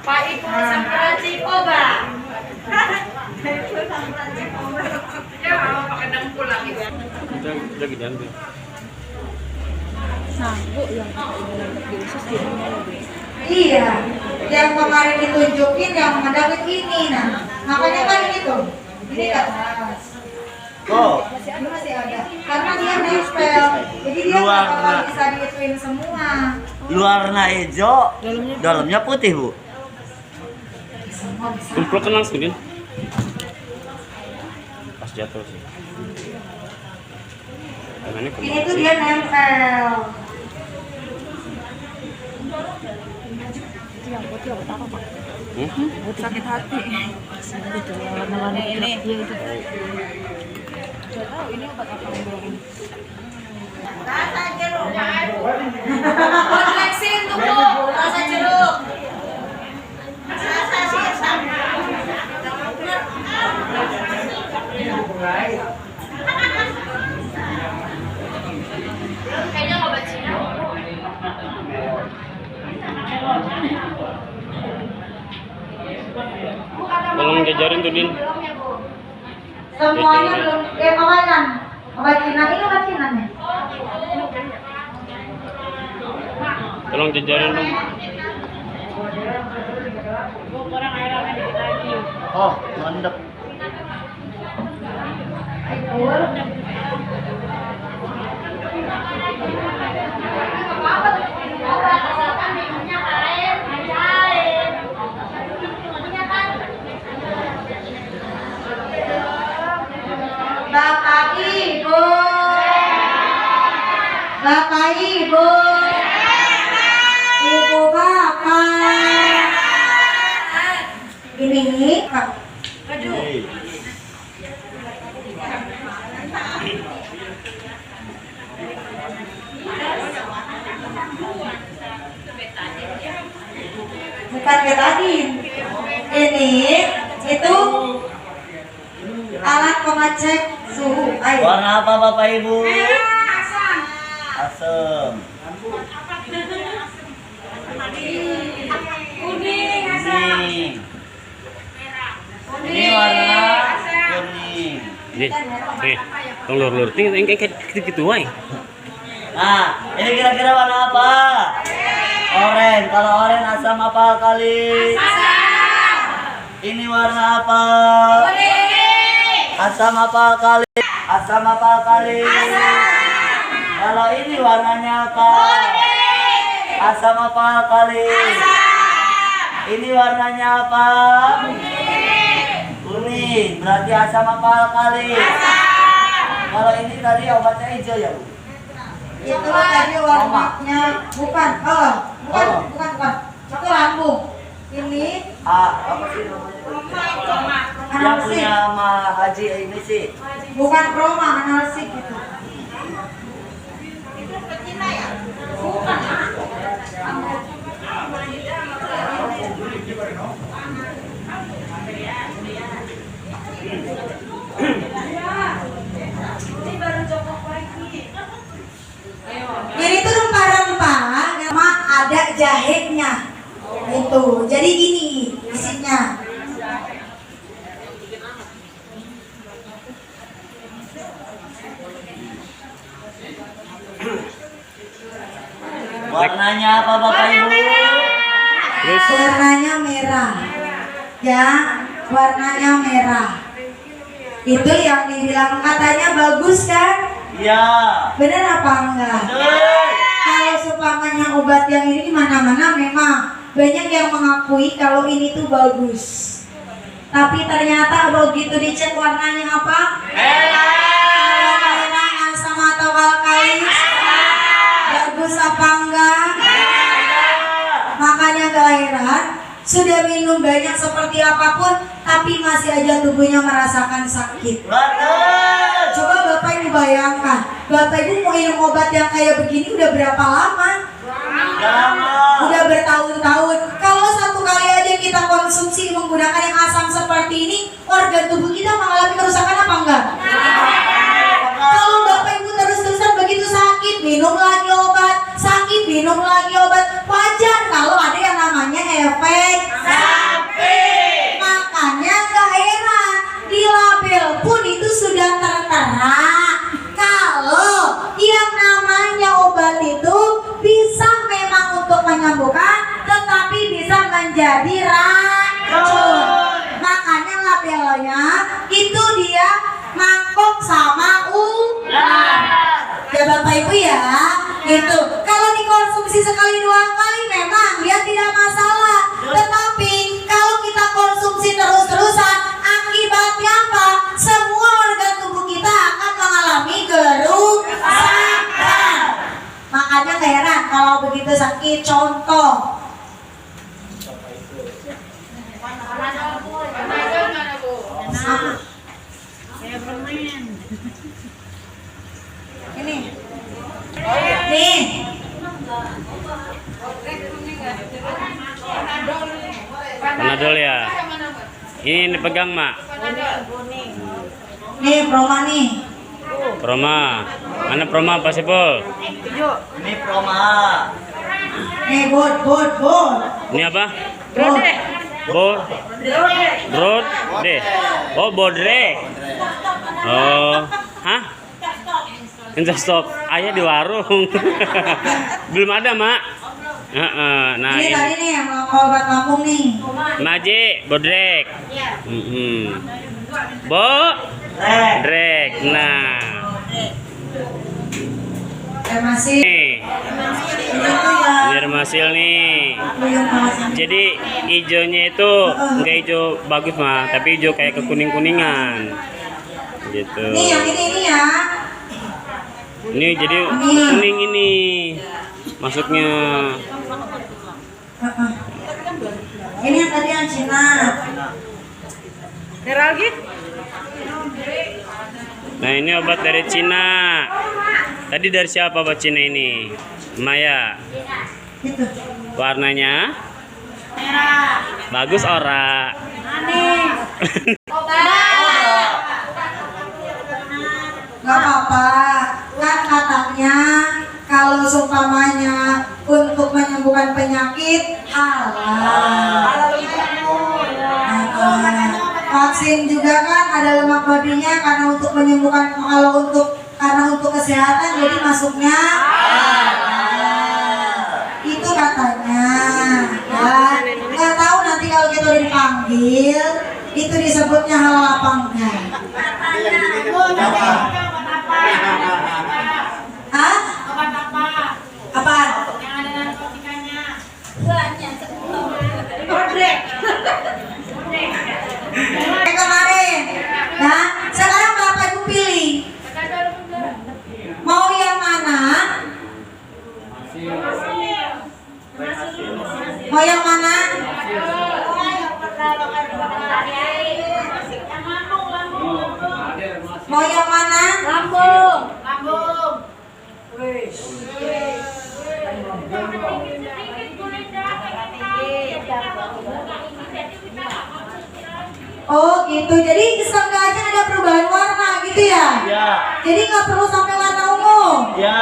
Pak Ibu Sampurasun Cikoba. Ya, pakai dengkul lagi. Kita lagi diambil. Sampo yang diusus di dunia lebih. Iya, yang kemarin ditunjukin yang mendapat ini, nah makanya kan ini tuh, ini kan masih ada, karena dia nempel, jadi dia nggak bakal bisa diituin semua. Luarnya hijau, dalamnya putih, Bu. Kumpulkan langsung, Din. Pas jatuh sih. Ini tuh dia nempel. Yang putih obat apa, Pak? Sakit hati. Itu warna-warna ini. Iya itu. Saya tahu ini obat apa yang bilang ini. Rasa jeruk. Flexing tuh, Bu. Rasa jeruk. Rasa sisam. Kayaknya obat Cina. Tolong jajarin tuh, Din. Semuanya belum kawanan. Obat Cina ini obat Cina nih. Tolong jajarin dong. Oh, mantap. Bapak Ibu, Bapak Ibu, Ibu Bapak, ini Pak. Bukan betadin, ini itu alat pengecek suhu air. Warna apa, Bapak Ibu? Asam. Asam. Kuning asam. Kuning. Ini warna kuning. Din, tolong lur-lur. Ting kayak gitu wae. Nah, ini kira-kira warna apa? Oren. Kalau oren asam apa kali? Ini warna apa? Asam apa kali? Asam apa kali? Kalau ini warnanya apa? Asam apa kali? Ini warnanya apa? Kuning. Berarti asam apa kali? Kalau ini tadi obatnya hijau ya, Bu? Itu tadi warnanya bukan. Bukan. Itu lambung. Ini Apa sih namanya? Yang analsik. punya sama Haji ini sih. Bukan kroma, analsik gitu. Bukan. Ini tuh rempah-rempah, sama ada jahenya. Itu. Jadi gini isinya. Warnanya apa, Bapak Ibu? Terus Warnanya merah. Ya, warnanya merah. Itu yang dibilang katanya bagus kan? Iya. Bener apa enggak? Kalau seumpamanya obat yang ini mana-mana memang banyak yang mengakui kalau ini tuh bagus. Tapi ternyata begitu dicek warnanya apa? Merah, asam atau alkalis? Bagus apa enggak? Makanya gak heran, sudah minum banyak seperti apapun, tapi masih aja tubuhnya merasakan sakit. Coba Bapak Ibu bayangkan, Bapak Ibu mau minum obat yang kayak begini udah berapa lama? Udah bertahun-tahun. Kalau satu kali aja kita konsumsi menggunakan yang asam seperti ini, organ tubuh kita mengalami kerusakan apa enggak? Kalau Bapak Ibu terus-terusan begitu sakit, minum lagi obat, sakit, minum lagi obat, wajar kalau ada yang namanya efek menyembuhkan, tetapi bisa menjadi racun. Makanya labelnya itu dia mangkok sama ular. Ya Bapak Ibu ya, gitu. Kalau dikonsumsi sekali dua kali memang dia tidak masalah. Tetapi kalau kita konsumsi terus-terusan, akibatnya apa? Semua organ tubuh kita akan mengalami kerusakan. Makanya gak heran kalau begitu sakit. Contoh, ini nih, Panadol ya. Ini dipegang, Mak. nih Proma nih. Proma. Mana Proma Pak Sipul? Ini Proma. Nih bot. Ini apa? Brode. Oh, bodrek. Oh, hah? Entah stop. Ayah di warung. Belum ada, Mak. Nah, Ini ini. tadi nih yang obat lambung nih. Maji, bodrek. Bodrek. Nah, Masih nih. itu ya. Dermasil nih. Yang kawasan. Jadi hijaunya itu enggak hijau bagus mah, tapi hijau kayak kekuning-kuningan. Gitu. Nih yang ini ya. Ini jadi kuning ini. Masuknya. Ini yang tadi yang Cina. Nah, ini obat dari Cina. Tadi dari siapa obat Cina ini? Maya. Itu. Warnanya bagus ora? Gak apa-apa. Kan katanya kalau seumpamanya untuk menyembuhkan penyakit halal. Vaksin juga kan ada lemak babinya karena untuk menyembuhkan, karena untuk kesehatan jadi masuknya itu katanya. Ya, nggak tahu nanti kalau kita udah dipanggil itu disebutnya halal apa enggak. Hah? Apa? Yang ada narkotikanya. Kemarin. Nah, sekarang Bapak Ibu pilih. Mau yang mana? Mau yang mana? Mau yang mana? Lambung. Oh gitu, jadi seenggaknya ada perubahan warna gitu ya? Ya. Jadi nggak perlu sampai warna ungu. Ya.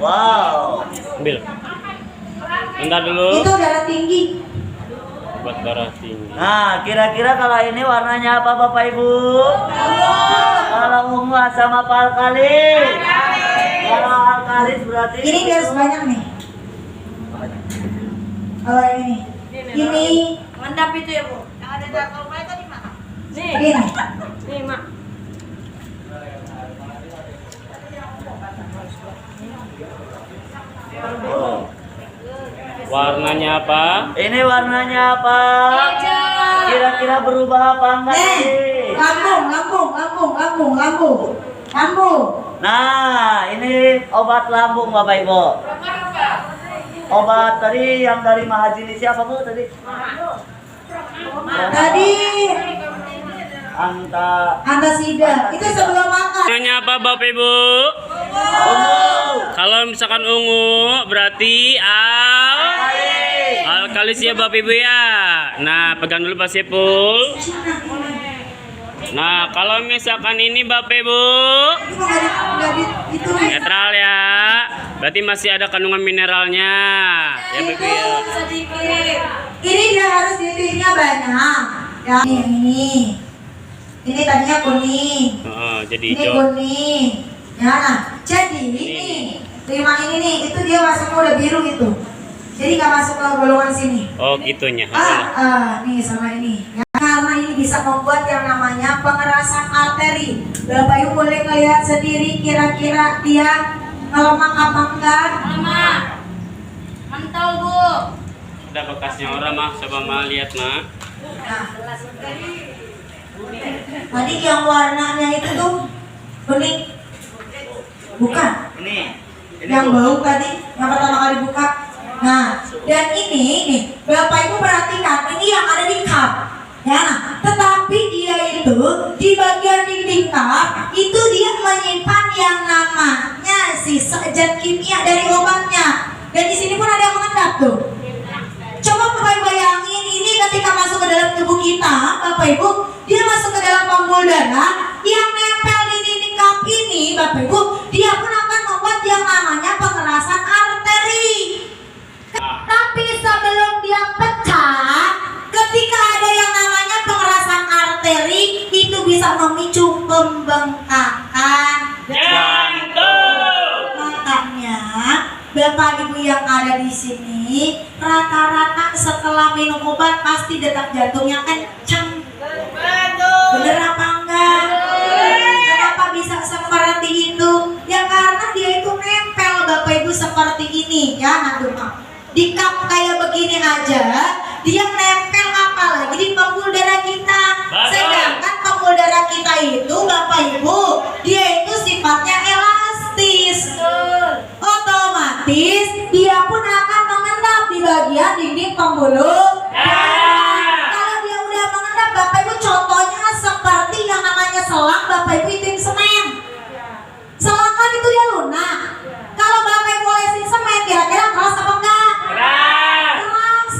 Wow. Ambil. Bentar dulu. Itu darah tinggi. Obat darah tinggi. Nah, kira-kira kalau ini warnanya apa Bapak Ibu? Kalau ungu sama apa alkali? Kalau alkalis berarti Ini dia harus banyak nih. Kalau yang ini Mendap itu ya, Bu. Yang ada narkoba tadi mana? ini. Nih, Mak. Oh. Warnanya apa? Ini warnanya apa? Hijau. Kira-kira berubah apa enggak ini? Lambung. Nah, ini obat lambung Bapak Ibu. Obat tadi yang dari Mahajini siapa Bu tadi? Tadi Antasida. itu sebelum makan. Warnanya apa Bapak Ibu? Ungu. Kalau misalkan ungu berarti alkalis ya Bapak Ibu ya. Nah, pegang dulu Pak Sipul. Nah, kalau misalkan ini Bapak Ibu Itu nggak di itu nih. netral ya. Berarti masih ada kandungan mineralnya. Ya Bapak Ibu ya. Sedikit. Ini dia harus titiknya banyak. Ya, ini. Ini tadinya kuning. Oh, jadi Ini hijau. kuning. Ya, nah, jadi ini 5 ini nih, itu dia masuknya udah biru itu. Jadi nggak masuk ke golongan sini. Oh gitunya. Nih sama ini. Ya, karena ini bisa membuat yang namanya pengerasan arteri. Bapak Ibu boleh ngelihat sendiri kira-kira dia ngelemak apa enggak? Mama. Mantul, Bu. Ada bekasnya orang mah, coba mah lihat mah. Nah, tadi yang warnanya itu tuh kuning, bukan? Ini Yang bau tadi, yang pertama kali buka. Nah, dan ini nih, Bapak Ibu perhatikan, ini yang ada di cup. Ya, nah, tetapi dia itu di bagian dinding cup itu dia menyimpan yang namanya sisa zat kimia dari obatnya. Dan di sini pun ada yang mengendap tuh. Coba Bapak Ibu bayangin ini ketika masuk ke dalam tubuh kita, Bapak Ibu, dia masuk ke dalam pembuluh darah yang nempel di dinding cup ini, Bapak Ibu, dia pun akan membuat yang namanya pengerasan arteri. Tapi sebelum dia pecah, ketika ada yang namanya pengerasan arteri, itu bisa memicu pembengkakan Jantung. Makanya Bapak Ibu yang ada di sini rata-rata setelah minum obat pasti detak jantungnya kencang. Bener apa enggak? Kenapa bisa seperti itu? Ya karena dia itu nempel Bapak Ibu seperti ini ya. Nah di cup kayak begini aja dia nempel apalagi di pembuluh darah kita. Sedangkan pembuluh darah kita itu Bapak Ibu dia itu sifatnya elastis. Otomatis dia pun akan mengendap di bagian dinding pembuluh darah. Kalau dia udah mengendap Bapak Ibu contohnya seperti yang namanya selang Bapak Ibu itu semen. Selang kan itu dia lunak. Kalau Bapak Ibu olesin semen kira-kira keras apa enggak? Keras.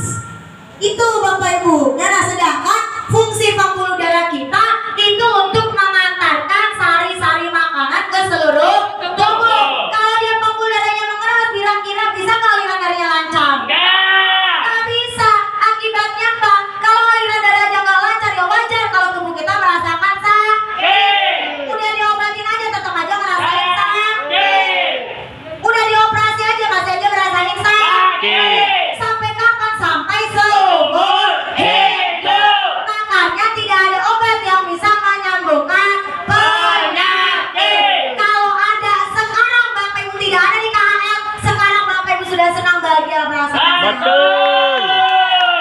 Itu Bapak Ibu. Nah sedangkan fungsi pembuluh darah kita itu untuk mengantarkan sari-sari makanan ke seluruh tubuh. Kalau dia pembuluh darahnya mengeras kira-kira bisa nggak aliran darahnya lancar? Nggak bisa. Akibatnya apa? Kalau aliran darahnya nggak lancar ya wajar kalau tubuh kita merasakan sakit. Udah diobatin aja tetap aja ngerasain sakit. Udah dioperasi aja masih aja ngerasain sakit. Sampai kapan? Sampai seumur hidup. Makanya tidak ada obat yang bisa menyembuhkan penyakit. Kalau ada sekarang Bapak Ibu tidak ada di KHL, sekarang Bapak Ibu sudah senang bahagia merasakan. Betul.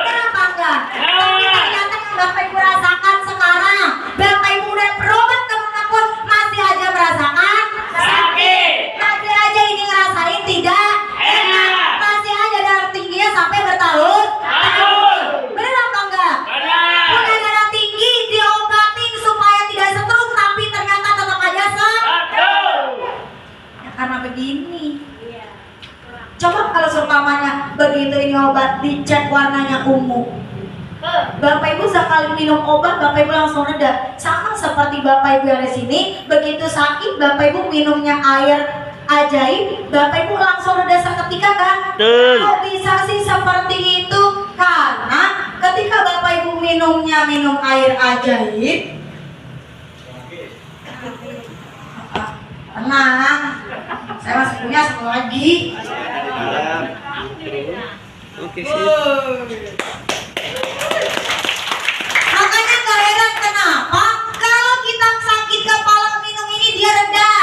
Kenapa enggak? Tapi ternyata yang Bapak Ibu rasakan sekarang, Bapak Ibu udah berobat kemanapun masih aja merasakan sakit. Masih aja ini ngerasain tidak enak. Masih aja darah tingginya sampai bertahun-tahun. Bener apa enggak? Udah darah tinggi diobatin supaya tidak stroke tapi ternyata tetap aja ya, karena begini. Coba kalau seumpamanya begitu ini obat dicek warnanya ungu. Bapak Ibu sekali minum obat Bapak Ibu langsung reda. Sama seperti Bapak Ibu yang di sini, begitu sakit Bapak Ibu minumnya air ajaib, Bapak Ibu langsung reda seketika kan? Betul. Kok bisa sih seperti itu? Karena ketika Bapak Ibu minum air ajaib, tenang, saya masih punya satu lagi. Oke sip. Makanya nggak heran kenapa kalau kita sakit kepala minum ini dia reda.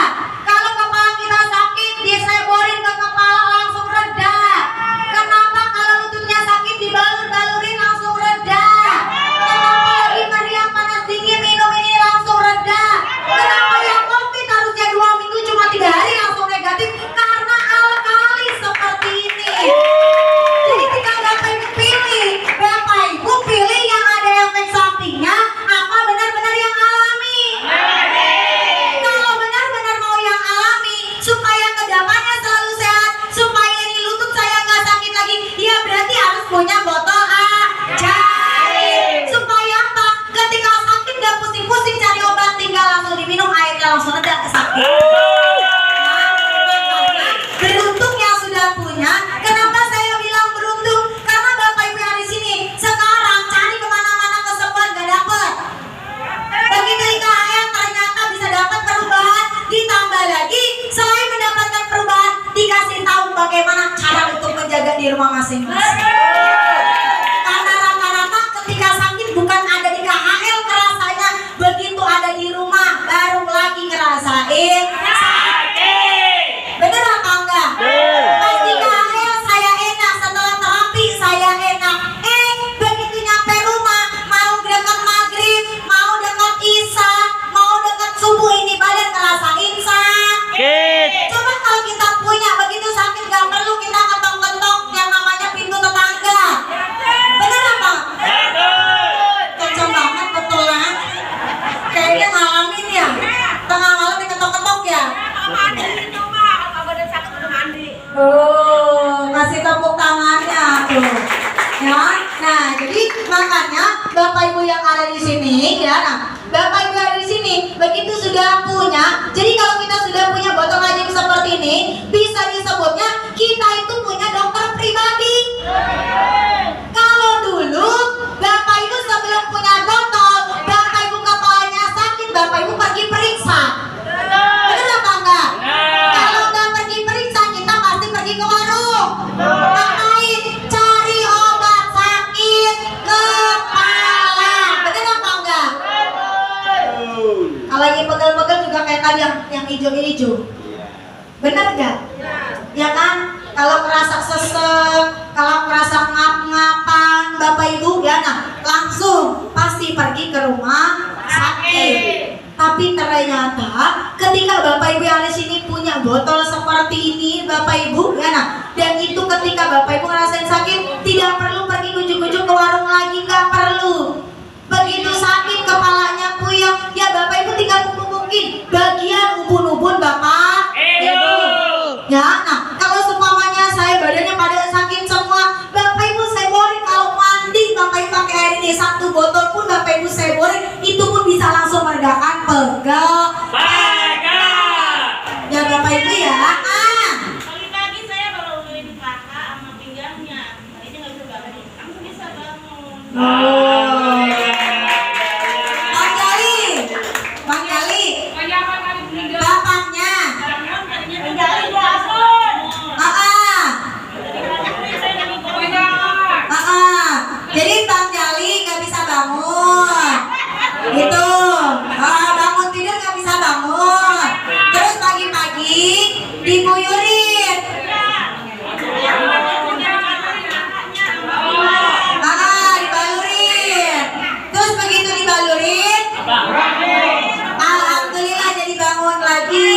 Kalau kepala kita sakit dia seborin ke kepala langsung reda. Kenapa kalau lututnya sakit dibalur-balurin langsung reda? Kenapa lagi meriang panas dingin minum ini langsung reda? Kenapa yang COVID harusnya 2 minggu cuma 3 hari langsung negatif? Karena alkali seperti ini. Jadi tinggal Bapak Ibu pilih. Bapak Ibu pilih yang ada efek sampingnya apa benar-benar yang alami. Kalau benar-benar mau yang alami supaya kedepannya selalu sehat, supaya ini lutut saya nggak sakit lagi, ya berarti harus punya botol ajaib. Supaya apa? Ketika sakit nggak pusing-pusing cari obat, tinggal langsung diminum airnya langsung reda sakit. Beruntung yang sudah punya. Kenapa saya bilang beruntung? Karena Bapak Ibu yang di sini sekarang cari kemana-mana kesembuhan gak dapet. Begitu di KHL ternyata bisa dapat di rumah masing-masing. Karena rata-rata ketika sakit bukan ada di KHL kerasanya, begitu ada di rumah baru lagi ngerasain sakit. Bener apa enggak? Pas di KHL saya enak, setelah terapi saya enak. Begitu nyampe rumah, mau dekat maghrib, mau dekat isya, mau dekat subuh, ini badan ngerasain sakit. Coba kalau kita punya begitu sakit gak perlu kita ketok-ketok yang namanya pintu tetangga. Bener apa? Kenceng banget betul lah. Kayaknya ngalamin ya. Tengah malam diketok-ketok ya. Oh, kasih tepuk tangannya tuh. Ya, nah jadi makanya Bapak Ibu yang ada di sini, ya, nah Bapak Ibu yang ada di sini, begitu sudah punya, jadi kalau kita sudah punya botol ajaib seperti ini, bisa disebutnya kita itu punya dokter pribadi. Kalau dulu Bapak Ibu sebelum punya botol, Bapak Ibu kepalanya sakit, Bapak Ibu pergi periksa. Benar apa enggak? Kalau nggak pergi periksa, kita pasti pergi ke warung. Ngapain? Cari obat sakit kepala. Benar apa enggak? Kalau lagi pegel-pegel juga kayak tadi yang hijau-hijau. Benar enggak? Ya kan? Kalau merasa sesek, kalau merasa ngap-ngapan, Bapak Ibu ya, nah langsung pasti pergi ke rumah sakit. Tapi ternyata ketika Bapak Ibu yang di sini punya botol seperti ini, Bapak Ibu ya, nah dan itu ketika Bapak Ibu ngerasain sakit, tidak perlu pergi ujuk-ujuk ke warung lagi, nggak perlu. Begitu sakit kepalanya puyeng, ya Bapak Ibu tinggal mungkin bagian ubun-ubun Bapak Ibu. Ya, nah kalau seumpamanya saya badannya pada sakit semua, Bapak Ibu seborin, kalau mandi Bapak Ibu pakai air ini satu botol pun Bapak Ibu seborin, itu pun bisa langsung meredakan pegel. Ya Bapak Ibu ya. Pagi-pagi saya baru beli kelaka sama pinggangnya. Tadinya nggak bisa bangun, langsung bisa bangun. Bang Jali, Bang Jali, bapaknya. Jadi Bang Jali nggak bisa bangun, gitu. Bangun tidur nggak bisa bangun. Terus pagi-pagi diguyurin. Dibalurin. Terus begitu dibalurin, alhamdulillah jadi bangun lagi.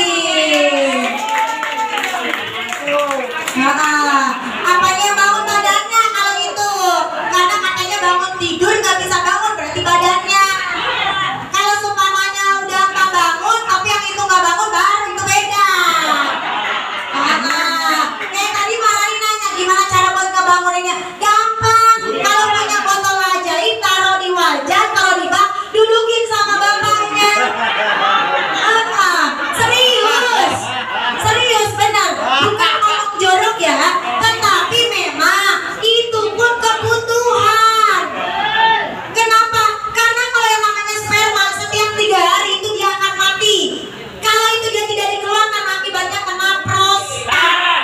Apanya yang bangun badannya kalau itu? Karena katanya bangun tidur nggak bisa bangun, berarti badannya. Kalau seumpamanya udah apa bangun, tapi yang itu nggak bangun, baru itu beda. Tadi Malari nanya gimana cara buat ngebanguninnya? Gampang. Kalau punya botol ajaib, taruh di wajan, kalau di bak, dudukin sama bapaknya. Serius, serius benar. Bukan ngomong jorok ya, tetapi memang itu pun kebutuhan. Kenapa? Karena kalau yang namanya sperma setiap 3 hari itu dia akan mati. Kalau itu dia tidak dikeluarkan, akibatnya kena prostat.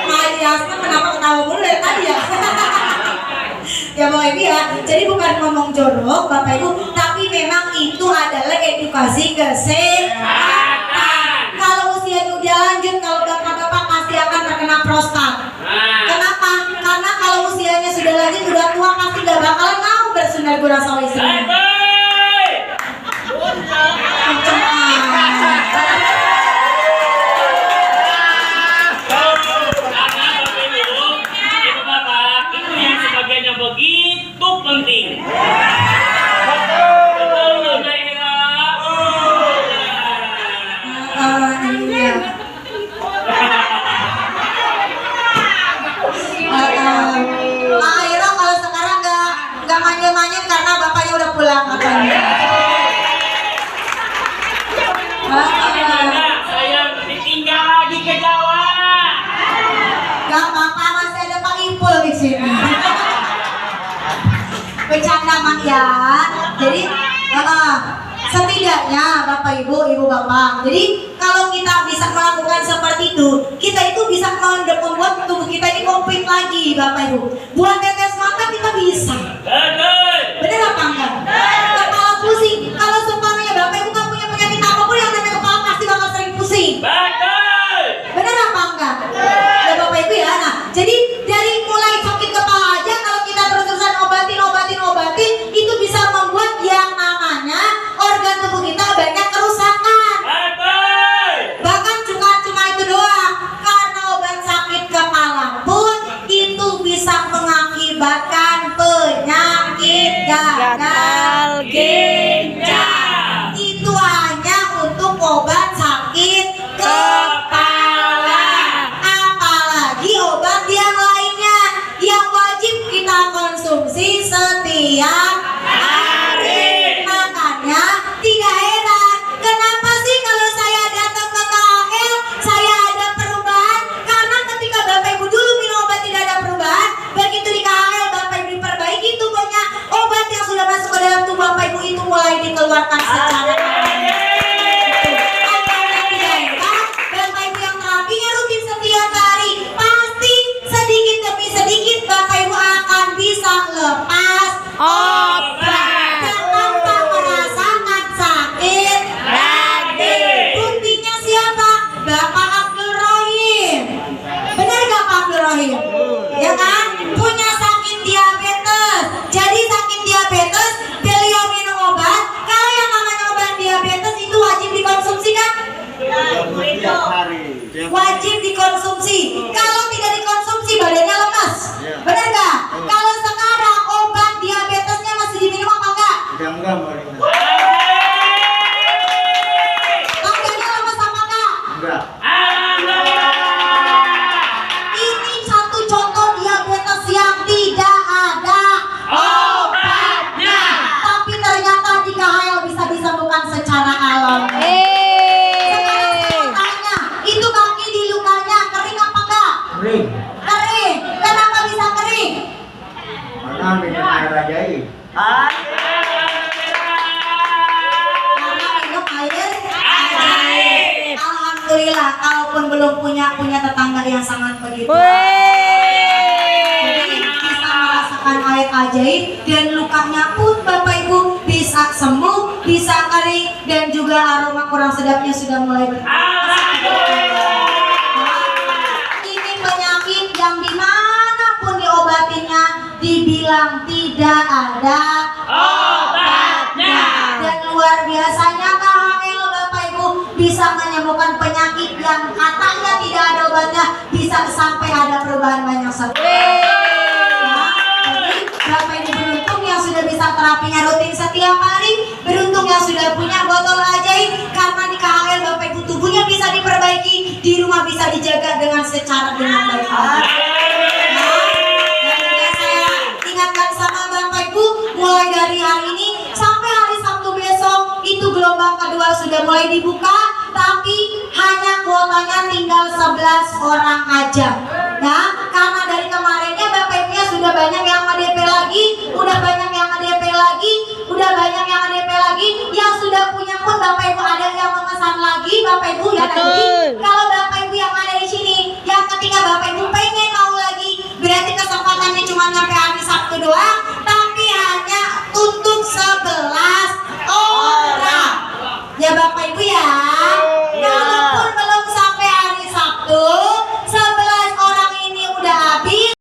Mariasnya kenapa ketawa mulu dari tadi ya? Ya Bapak Ibu ya, jadi bukan ngomong jorok Bapak Ibu, tapi memang itu adalah edukasi kesehatan. Kalau usianya udah lanjut, kalau bapak-bapak pasti akan terkena prostat. Kenapa? Karena kalau usianya sudah lanjut, udah tua, pasti gak bakalan mau bersunnah guna sama istrinya. Begitu penting. Iya. Akhirnya kalau sekarang nggak manja-manja karena bapaknya udah pulang katanya. Saya ditinggal lagi ke Jawa. Gak apa-apa, masih ada Pak Ipul di sini. Bercanda Mak ya. Jadi Setidaknya Bapak Ibu, Ibu Bapak. Jadi kalau kita bisa melakukan seperti itu, kita itu bisa membuat tubuh kita ini komplit lagi, Bapak Ibu. Buat tetes mata kita bisa. Bener apa enggak? Kepala pusing. Kalau seumpamanya Bapak Ibu nggak punya penyakit apapun yang namanya kepala pasti bakal sering pusing. Bener apa enggak? Ya Bapak Ibu ya. Nah, jadi dari mulai sakit kepala aja kalau kita terus-terusan obatin, itu bisa membuat yang namanya organ tubuh kita banyak kerusakan. Bahkan cuma itu doang. Karena obat sakit kepala pun itu bisa mengakibatkan penyakit gagal ginjal. Itu hanya untuk obat sakit kepala. Apalagi obat yang lainnya yang wajib kita konsumsi setiap hari. Makanya tidak heran kenapa sih kalau saya datang ke KHL saya ada perubahan, karena ketika Bapak Ibu dulu minum obat tidak ada perubahan, begitu di KHL Bapak Ibu diperbaiki tubuhnya, obat yang sudah masuk ke dalam tubuh Bapak Ibu itu mulai dikeluarkan secara alami. Apakah tidak heran Bapak Ibu yang terapinya rutin setiap hari, pasti sedikit demi sedikit Bapak Ibu akan bisa lepas obat dan tanpa merasakan sakit lagi. Buktinya siapa? Bapak Abdul Rohim. Benar gak Pak Abdul Rohim? Ya kan? Punya sakit diabetes. Jadi sakit diabetes, beliau minum obat. Kalau yang namanya obat diabetes itu wajib dikonsumsi kan? Wajib dikonsumsi. Kalau tidak dikonsumsi badannya lemas. Benar gak? Kalau sekarang obat diabetesnya masih diminum apa enggak? Badannya lemas apa enggak? Ini satu contoh diabetes yang tidak ada obatnya, tapi ternyata di KHL bisa disembuhkan secara alami. Sekarang saya tanya, itu kaki di lukanya kering apa enggak? Kering. Kenapa bisa kering? Karena minum air ajaib. Alhamdulillah, kalaupun belum punya tetangga yang sangat begitu. Jadi bisa merasakan air ajaib dan lukanya pun Bapak Ibu bisa sembuh, bisa kering, dan juga aroma kurang sedapnya sudah mulai berkurang. Ini penyakit yang dimanapun diobatinya dibilang tidak ada obatnya. Dan luar biasanya KHL Bapak Ibu bisa menyembuhkan penyakit yang katanya tidak ada obatnya, bisa sampai ada perubahan banyak sekali. Jadi Bapak Ibu beruntung yang sudah bisa terapinya rutin setiap hari, beruntung yang sudah punya botol ajaib, karena di KHL Bapak Ibu tubuhnya bisa diperbaiki, di rumah bisa dijaga dengan baik. Ingatkan sama Bapak Ibu, mulai dari hari ini sampai hari Sabtu besok itu gelombang kedua sudah mulai dibuka, tapi hanya kuotanya tinggal 11 orang aja. Nah, karena dari kemarinnya Bapak Ibunya sudah banyak yang ADP lagi, udah banyak yang ADP lagi, udah banyak yang ADP lagi, yang sudah punya pun Bapak Ibu ada yang memesan lagi, Bapak Ibu ya. Jadi kalau Bapak Ibu yang ada di sini, yang ketika Bapak Ibu pengen mau lagi, berarti kesempatannya cuma sampai hari Sabtu doang, tapi hanya untuk 11 orang. Ya Bapak Ibu ya.